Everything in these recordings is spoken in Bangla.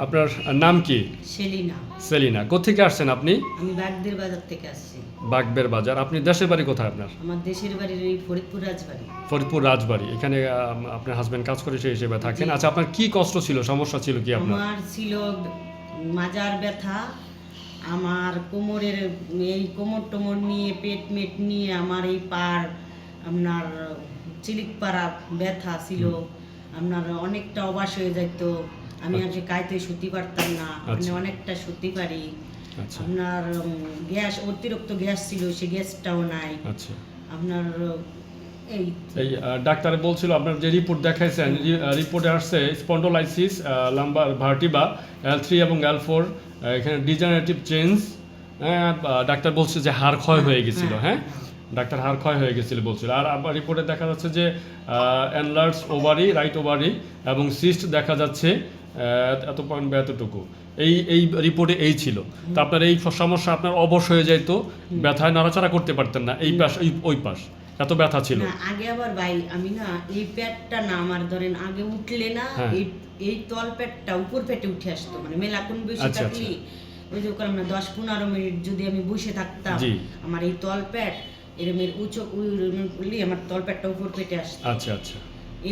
আপনার নাম কি? সেলিনা। সেলিনা। কোত্থেকে আসছেন আপনি? আমি বাগদের বাজার থেকে আসছি। বাগবের বাজার। আপনি দেশের বাড়ি কোথায় আপনার? আমার দেশের বাড়ির এই ফরিদপুর রাজবাড়ি। ফরিদপুর রাজবাড়ি। এখানে আপনার হাজবেন্ড কাজ করে সেই হিসেবে থাকেন। জি। আচ্ছা, আপনার কি কষ্ট ছিল, সমস্যা ছিল কি আপনার? আমার ছিল মাজার ব্যথা, আমার কোমরের এই কোমর টোমর নিয়ে পেট মেট নিয়ে আমার এই পার আপনার চিলিক পাড়া ব্যথা ছিল, আপনার অনেকটা অবাস হয়ে যেত। আমি আজকে কাইতে শুতে পারতাম না, আমি আচ্ছা। অনেকটা শুতে পারি। আচ্ছা আপনার গ্যাস, অতিরিক্ত গ্যাস ছিল, সে গ্যাসটাও নাই। আচ্ছা। আপনার এই এই ডাক্তার বলছিল আপনার যে রিপোর্ট দেখাইছেন, রিপোর্টে আসছে স্পন্ডোলাইসিস, লাম্বার ভার্টিবা L3 এবং L4, এখানে ডিজেনারেটিভ চেঞ্জ। ডাক্তার বলছে যে হাড় ক্ষয় হয়ে গেছিল। হ্যাঁ, ডাক্তার হাড় ক্ষয় হয়ে গেছিল বলছিল। আর আবার রিপোর্টে দেখা যাচ্ছে যে এনলার্জ ওভারি, রাইট ওভারি এবং সিস্ট দেখা যাচ্ছে এত পয়েন্ট বা এতটুকু। এই রিপোর্টে এই ছিল। তা আপনার এই সমস্যা আপনার অবশ হয়ে যাইতো, ব্যথায় নাড়াচাড়া করতে পারতেন না, এই পাশ ওই পাশ এত ব্যথা ছিল। না, আগে আবার ভাই আমি না এই পেটটা না আমার ধরেন আগে উঠলে না হ্যাঁ। এই তল পেটটা উপর পেটে উঠে আসতো, মানে মেলাকুন বেশি আচ্ছা, থাকলে ওই যে করলাম না 10-15 মিনিট যদি আমি বসে থাকতাম, জি। আমার এই তল পেট এরমের উঁচু উঠলে আমার তল পেটটা উপর পেটে আসতো। আচ্ছা আচ্ছা।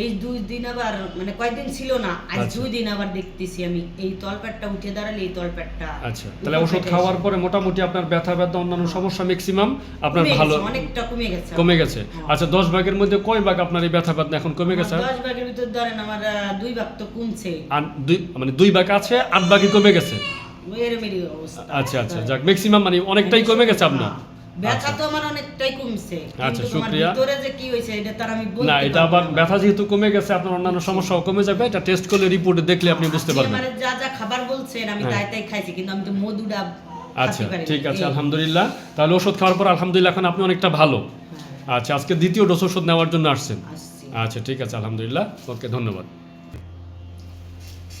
এই 2 দিন আবার মানে কয়েকদিন ছিল না, আজ আচ্ছা। 2 দিন আবার দেখতেছি আমি এই তল পেটটা উঠে দাঁড়ালে এই তল পেটটা। আচ্ছা, তাহলে ওষুধ খাওয়ার পরে মোটামুটি আপনার ব্যথা অন্যান্য সমস্যা ম্যাক্সিমাম আপনার ভালো অনেকটা কমে গেছে। কমে গেছে। হ্যাঁ। আচ্ছা, 10 ভাগের মধ্যে কয় ভাগ আপনার এই ব্যথা এখন কমে গেছে? 10 ভাগের ভিতর ধরেন আমার 2 ভাগ তো কমছে। আর মানে 2 ভাগ আছে, 8 ভাগই কমে গেছে। এরমেরই অবস্থা। আচ্ছা আচ্ছা, যাক, ম্যাক্সিমাম মানে অনেকটাই কমে গেছে আপনার। ব্যথা তো আমার অনেকটাই কমছে, আচ্ছা, কিন্তু আমার শুকরিয়া। ভিতরে যে কি হয়েছে এটা তার আমি বলতে না, এটা আবার ব্যথা যেহেতু কমে গেছে, আপনার অন্যান্য সমস্যাও কমে যাবে। এটা টেস্ট করলে রিপোর্টে দেখলে আপনি বুঝতে পারবেন। আমার যা যা খাবার বলছেন আমি হ্যাঁ। তাই তাই খাইছি, কিন্তু আমি তো মধুটা আচ্ছা, ঠিক আছে, আলহামদুলিল্লাহ। তাহলে ওষুধ খাওয়ার পর আলহামদুলিল্লাহ এখন আপনি অনেকটা ভালো। আচ্ছা, আজকে দ্বিতীয় ডোজ ওষুধ নেওয়ার জন্য আসছেন। আচ্ছা, ঠিক আছে, আলহামদুলিল্লাহ। ওকে, ধন্যবাদ।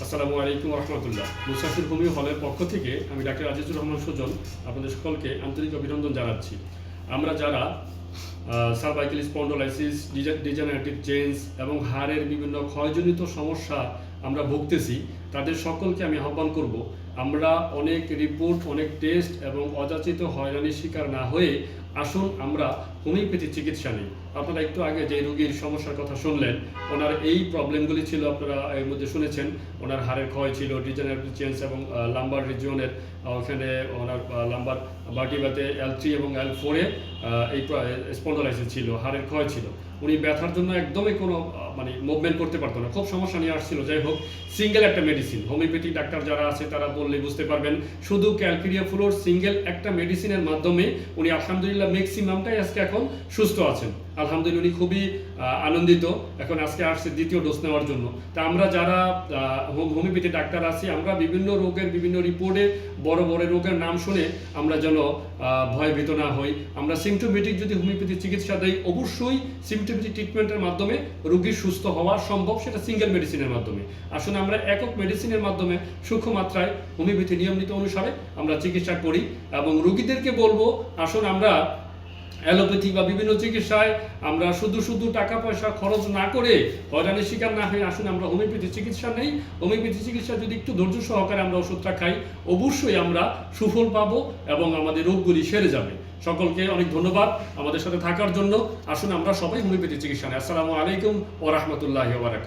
আসসালামু আলাইকুম রহমতুল্লাহ। মুসাফির হোমিও হলের পক্ষ থেকে আমি ডাক্তার আজিজুর রহমান সুজন আপনাদের সকলকে আন্তরিক অভিনন্দন জানাচ্ছি। আমরা যারা সার্ভাইকাল স্পন্ডোলাইসিস, ডিজেনারেটিভ চেঞ্জ এবং হাড়ের বিভিন্ন ক্ষয়জনিত সমস্যা আমরা ভুগতেছি, তাদের সকলকে আমি আহ্বান করব, আমরা অনেক রিপোর্ট, অনেক টেস্ট এবং অযাচিত হয়রানির শিকার না হয়ে আসুন আমরা হোমিওপ্যাথি চিকিৎসা নিই। আপনারা একটু আগে যে রোগীর সমস্যার কথা শুনলেন, ওনার এই প্রবলেমগুলি ছিল, আপনারা এর মধ্যে শুনেছেন। ওনার হাড়ের ক্ষয় ছিল, ডিজেনারেটিভ চেঞ্জ এবং লাম্বার রিজিয়নের ওখানে ওনার লাম্বার ভার্টিব্রাতে L3 এবং L4-এ এই স্পন্ডোলাইসিস ছিল, হাড়ের ক্ষয় ছিল। উনি ব্যথার জন্য একদমই কোনো মানে মুভমেন্ট করতে পারতো না, খুব সমস্যা নিয়ে আসছিল। যাই হোক, সিঙ্গেল একটা মেডিসিন, হোমিওপ্যাথিক ডাক্তার যারা আছে তারা বললে বুঝতে পারবেন, শুধু ক্যালকেরিয়া ফ্লোর সিঙ্গেল একটা মেডিসিনের মাধ্যমে উনি আলহামদুলিল্লাহ ম্যাক্সিমামটাই আজকে এখন সুস্থ আছেন। আলহামদুলিল্লাহ উনি খুবই আনন্দিত। এখন আজকে আসছে দ্বিতীয় ডোজ নেওয়ার জন্য। তা আমরা যারা হোমিওপ্যাথি ডাক্তার আছি, আমরা বিভিন্ন রোগের বিভিন্ন রিপোর্টে বড় বড় রোগের নাম শুনে আমরা যেন ভয়ভীত না হই। আমরা সিমটোমেটিক যদি হোমিওপ্যাথি চিকিৎসা দেই, অবশ্যই সিমটোমেটিক ট্রিটমেন্টের মাধ্যমে রোগীর সুস্থ হওয়া সম্ভব, সেটা সিঙ্গেল মেডিসিনের মাধ্যমে। আসলে আমরা একক মেডিসিনের মাধ্যমে সূক্ষ্ম মাত্রায় হোমিওপ্যাথি নিয়ম নীতি অনুসারে আমরা চিকিৎসা করি এবং রোগীদেরকে বলবো, আসুন আমরা অ্যালোপ্যাথি বা বিভিন্ন চিকিৎসায় আমরা শুধু টাকা পয়সা খরচ না করে হয়রানির শিকার না হয়ে আসুন আমরা হোমিওপ্যাথি চিকিৎসা নেই। হোমিওপ্যাথি চিকিৎসা যদি একটু ধৈর্য সহকারে আমরা ওষুধটা খাই, অবশ্যই আমরা সুফল পাবো এবং আমাদের রোগগুলি সেরে যাবে। সকলকে অনেক ধন্যবাদ আমাদের সাথে থাকার জন্য। আসুন আমরা সবাই হোমিওপ্যাথি চিকিৎসা নেই। আসসালামু আলাইকুম ওয়া রাহমাতুল্লাহি ওয়া বারাকাতুহু।